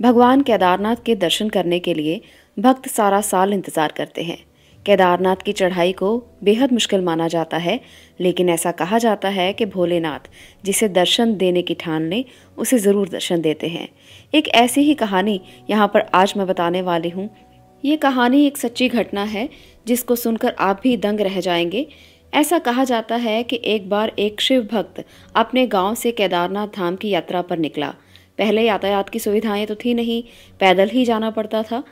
भगवान केदारनाथ के दर्शन करने के लिए भक्त सारा साल इंतजार करते हैं। केदारनाथ की चढ़ाई को बेहद मुश्किल माना जाता है, लेकिन ऐसा कहा जाता है कि भोलेनाथ जिसे दर्शन देने की ठान ले उसे ज़रूर दर्शन देते हैं। एक ऐसी ही कहानी यहाँ पर आज मैं बताने वाली हूँ। ये कहानी एक सच्ची घटना है जिसको सुनकर आप भी दंग रह जाएंगे। ऐसा कहा जाता है कि एक बार एक शिव भक्त अपने गांव से केदारनाथ धाम की यात्रा पर निकला। पहले यातायात की सुविधाएं तो थी नहीं, पैदल ही जाना पड़ता था।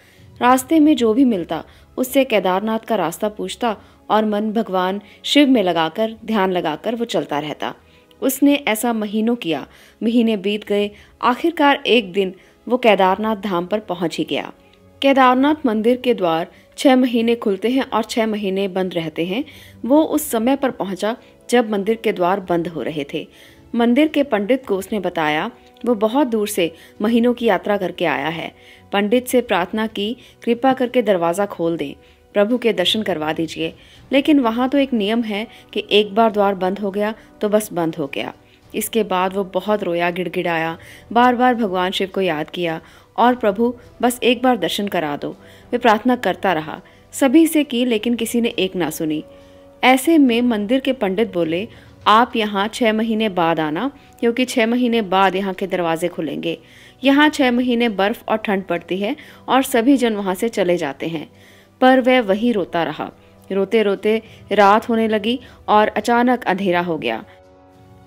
रास्ते में जो भी मिलता उससे केदारनाथ का रास्ता पूछता और मन भगवान शिव में लगाकर ध्यान लगाकर वो चलता रहता। उसने ऐसा महीनों किया, महीने बीत गए। आखिरकार एक दिन वो केदारनाथ धाम पर पहुंच ही गया। केदारनाथ मंदिर के द्वार 6 महीने खुलते हैं और 6 महीने बंद रहते हैं। वो उस समय पर पहुंचा जब मंदिर के द्वार बंद हो रहे थे। मंदिर के पंडित को उसने बताया वो बहुत दूर से महीनों की यात्रा करके आया है। पंडित से प्रार्थना की, कृपा करके दरवाज़ा खोल दें, प्रभु के दर्शन करवा दीजिए। लेकिन वहाँ तो एक नियम है कि एक बार द्वार बंद हो गया तो बस बंद हो गया। इसके बाद वो बहुत रोया, गिड़गिड़ाया, बार बार भगवान शिव को याद किया और प्रभु बस एक बार दर्शन करा दो। वे प्रार्थना करता रहा, सभी से की, लेकिन किसी ने एक ना सुनी। ऐसे में मंदिर के पंडित बोले, आप यहाँ 6 महीने बाद आना, क्योंकि 6 महीने बाद यहाँ के दरवाजे खुलेंगे। यहाँ 6 महीने बर्फ और ठंड पड़ती है और सभी जन वहाँ से चले जाते हैं। पर वह वहीं रोता रहा। रोते रोते रात होने लगी और अचानक अंधेरा हो गया।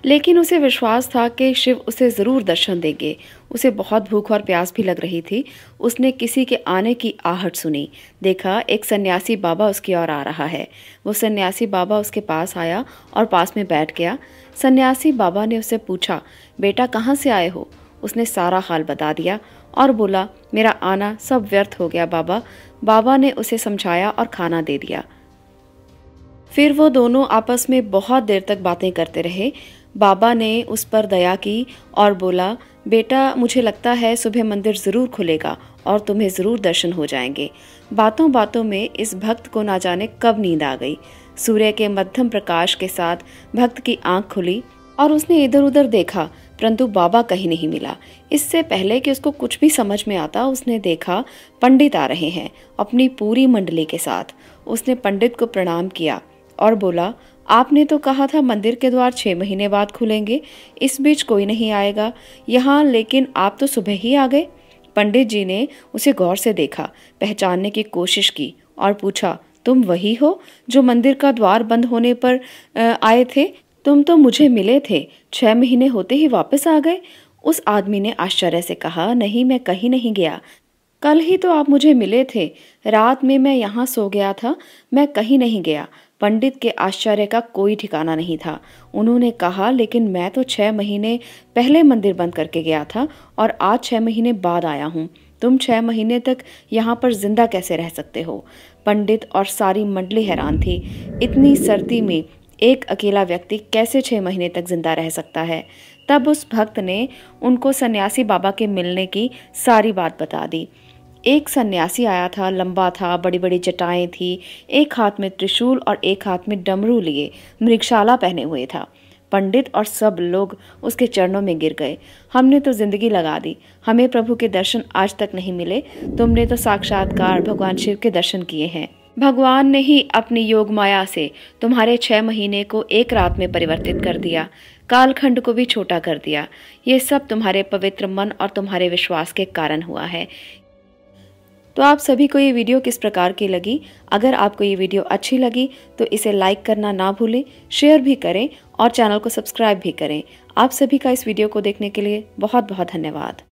लेकिन उसे विश्वास था कि शिव उसे ज़रूर दर्शन देंगे। उसे बहुत भूख और प्यास भी लग रही थी। उसने किसी के आने की आहट सुनी। देखा एक सन्यासी बाबा उसकी ओर आ रहा है। वो सन्यासी बाबा उसके पास आया और पास में बैठ गया। सन्यासी बाबा ने उससे पूछा, बेटा कहाँ से आए हो? उसने सारा हाल बता दिया और बोला, मेरा आना सब व्यर्थ हो गया बाबा। बाबा ने उसे समझाया और खाना दे दिया। फिर वो दोनों आपस में बहुत देर तक बातें करते रहे। बाबा ने उस पर दया की और बोला, बेटा मुझे लगता है सुबह मंदिर ज़रूर खुलेगा और तुम्हें ज़रूर दर्शन हो जाएंगे। बातों बातों में इस भक्त को ना जाने कब नींद आ गई। सूर्य के मध्यम प्रकाश के साथ भक्त की आंख खुली और उसने इधर उधर देखा, परंतु बाबा कहीं नहीं मिला। इससे पहले कि उसको कुछ भी समझ में आता, उसने देखा पंडित आ रहे हैं अपनी पूरी मंडली के साथ। उसने पंडित को प्रणाम किया और बोला, आपने तो कहा था मंदिर के द्वार 6 महीने बाद खुलेंगे, इस बीच कोई नहीं आएगा यहाँ, लेकिन आप तो सुबह ही आ गए। पंडित जी ने उसे गौर से देखा, पहचानने की कोशिश की और पूछा, तुम वही हो जो मंदिर का द्वार बंद होने पर आए थे? तुम तो मुझे मिले थे, 6 महीने होते ही वापस आ गए। उस आदमी ने आश्चर्य से कहा, नहीं मैं कहीं नहीं गया, कल ही तो आप मुझे मिले थे। रात में मैं यहाँ सो गया था, मैं कहीं नहीं गया। पंडित के आश्चर्य का कोई ठिकाना नहीं था। उन्होंने कहा, लेकिन मैं तो 6 महीने पहले मंदिर बंद करके गया था और आज 6 महीने बाद आया हूँ। तुम 6 महीने तक यहाँ पर जिंदा कैसे रह सकते हो? पंडित और सारी मंडली हैरान थी। इतनी सर्दी में एक अकेला व्यक्ति कैसे 6 महीने तक जिंदा रह सकता है? तब उस भक्त ने उनको सन्यासी बाबा के मिलने की सारी बात बता दी। एक सन्यासी आया था, लंबा था, बड़ी बड़ी जटाएं थी, एक हाथ में त्रिशूल और एक हाथ में डमरू लिए मृगशाला पहने हुए था। पंडित और सब लोग उसके चरणों में गिर गए। हमने तो जिंदगी लगा दी, हमें प्रभु के दर्शन आज तक नहीं मिले। तुमने तो साक्षात्कार भगवान शिव के दर्शन किए हैं। भगवान ने ही अपनी योग माया से तुम्हारे 6 महीने को एक रात में परिवर्तित कर दिया, कालखंड को भी छोटा कर दिया। ये सब तुम्हारे पवित्र मन और तुम्हारे विश्वास के कारण हुआ है। तो आप सभी को ये वीडियो किस प्रकार की लगी? अगर आपको ये वीडियो अच्छी लगी तो इसे लाइक करना ना भूलें, शेयर भी करें और चैनल को सब्सक्राइब भी करें। आप सभी का इस वीडियो को देखने के लिए बहुत बहुत धन्यवाद।